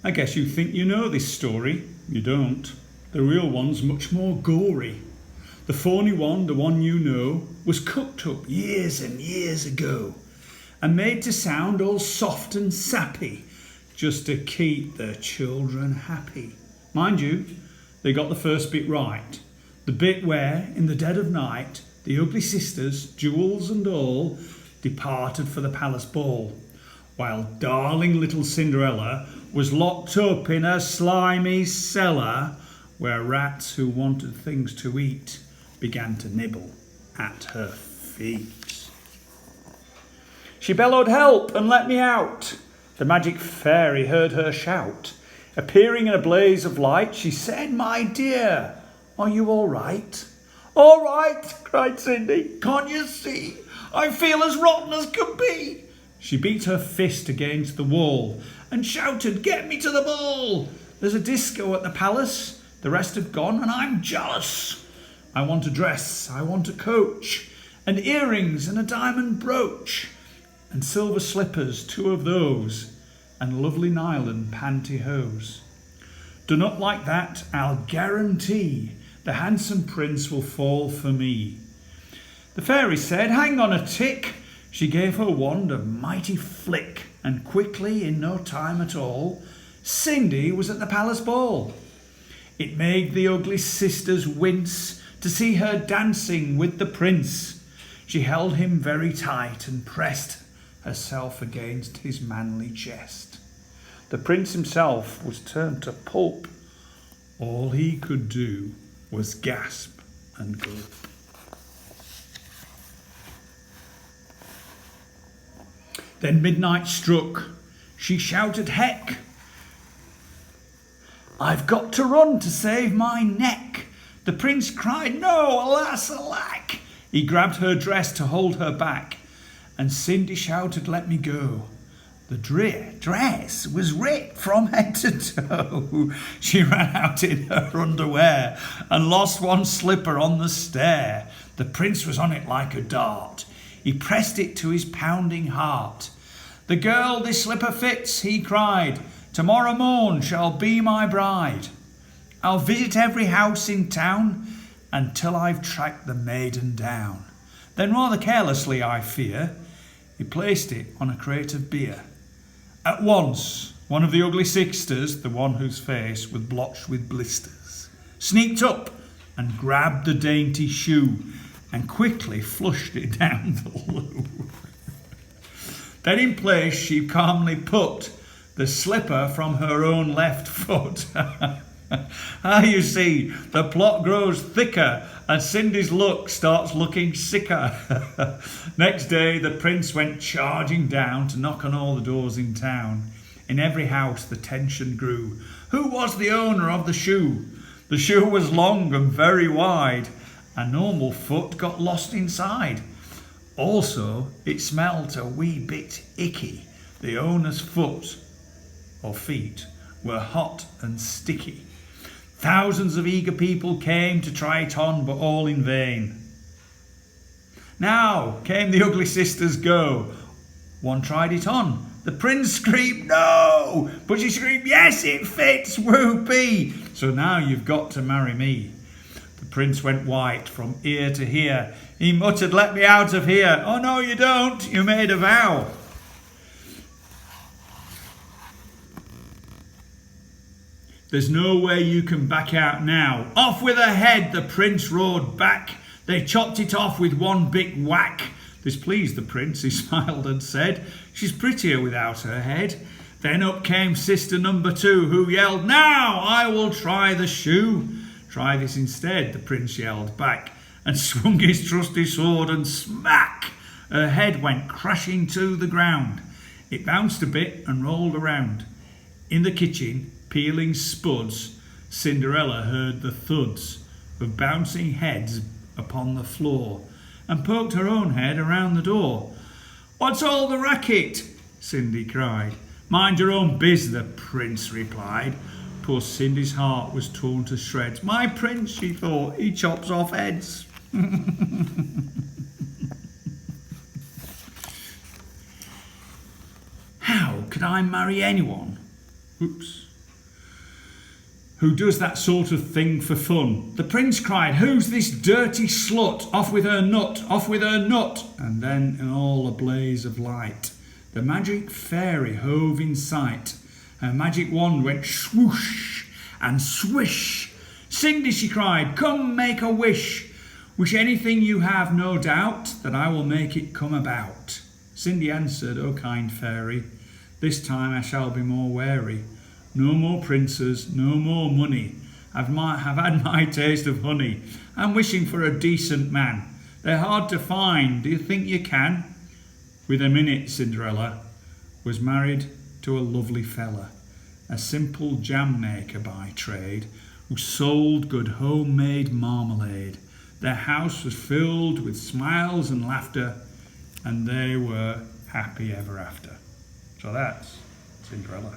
I guess you think you know this story. You don't. The real one's much more gory. The phony one, the one you know, was cooked up years and years ago and made to sound all soft and sappy just to keep the children happy. Mind you, they got the first bit right. The bit where, in the dead of night, the ugly sisters, jewels and all, departed for the palace ball, while darling little Cinderella was locked up in a slimy cellar where rats who wanted things to eat began to nibble at her feet. She bellowed, "Help, and let me out!" The magic fairy heard her shout. Appearing in a blaze of light, she said, "My dear, are you all right?" "All right," cried Cindy. "Can't you see? I feel as rotten as could be." She beat her fist against the wall and shouted, "Get me to the ball! There's a disco at the palace. The rest have gone and I'm jealous. I want a dress, I want a coach, and earrings and a diamond brooch, and silver slippers, 2 of those, and lovely nylon pantyhose. Done up like that, I'll guarantee the handsome prince will fall for me." The fairy said, "Hang on a tick." She gave her wand a mighty flick, and quickly, in no time at all, Cindy was at the palace ball. It made the ugly sisters wince to see her dancing with the prince. She held him very tight and pressed herself against his manly chest. The prince himself was turned to pulp. All he could do was gasp and gulp. Then midnight struck. She shouted, "Heck! I've got to run to save my neck." The prince cried, "No, alas, alack!" He grabbed her dress to hold her back, and Cindy shouted, "Let me go." The dress was ripped from head to toe. She ran out in her underwear and lost one slipper on the stair. The prince was on it like a dart. He pressed it to his pounding heart. "The girl this slipper fits," he cried, "tomorrow morn shall be my bride. I'll visit every house in town until I've tracked the maiden down." Then rather carelessly, I fear, he placed it on a crate of beer. At once, one of the ugly sisters, the one whose face was blotched with blisters, sneaked up and grabbed the dainty shoe and quickly flushed it down the loo. Then in place she calmly put the slipper from her own left foot. You see, the plot grows thicker and Cindy's luck starts looking sicker. Next day the prince went charging down to knock on all the doors in town. In every house the tension grew. Who was the owner of the shoe? The shoe was long and very wide. A normal foot got lost inside. Also, it smelt a wee bit icky. The owner's foot or feet were hot and sticky. Thousands of eager people came to try it on, but all in vain. Now came the ugly sisters go. One tried it on. The prince screamed, "No!" But she screamed, "Yes, it fits, whoopee! So now you've got to marry me." The prince went white from ear to ear. He muttered, "Let me out of here." "Oh, no, you don't. You made a vow." "There's no way you can back out now." "Off with her head," the prince roared back. They chopped it off with one big whack. This pleased the prince, he smiled and said, "She's prettier without her head." Then up came sister number 2, who yelled, "Now I will try the shoe." "Try this instead," the prince yelled back, and swung his trusty sword, and smack! Her head went crashing to the ground. It bounced a bit and rolled around. In the kitchen, peeling spuds, Cinderella heard the thuds of bouncing heads upon the floor, and poked her own head around the door. "What's all the racket?" Cindy cried. "Mind your own biz," the prince replied. Poor Cindy's heart was torn to shreds. "My prince," she thought, "he chops off heads." How could I marry anyone? Oops. who does that sort of thing for fun. The prince cried, "Who's this dirty slut? Off with her nut, off with her nut." And then in all a blaze of light, the magic fairy hove in sight. Her magic wand went swoosh and swish. "Cindy," she cried, "come make a wish. Wish anything you have, no doubt, that I will make it come about." Cindy answered, "O kind fairy, this time I shall be more wary. No more princes, no more money. Have had my taste of honey. I'm wishing for a decent man. They're hard to find. Do you think you can?" With a minute, Cinderella was married to a lovely fella, a simple jam maker by trade, who sold good homemade marmalade. Their house was filled with smiles and laughter, and they were happy ever after. So that's Cinderella.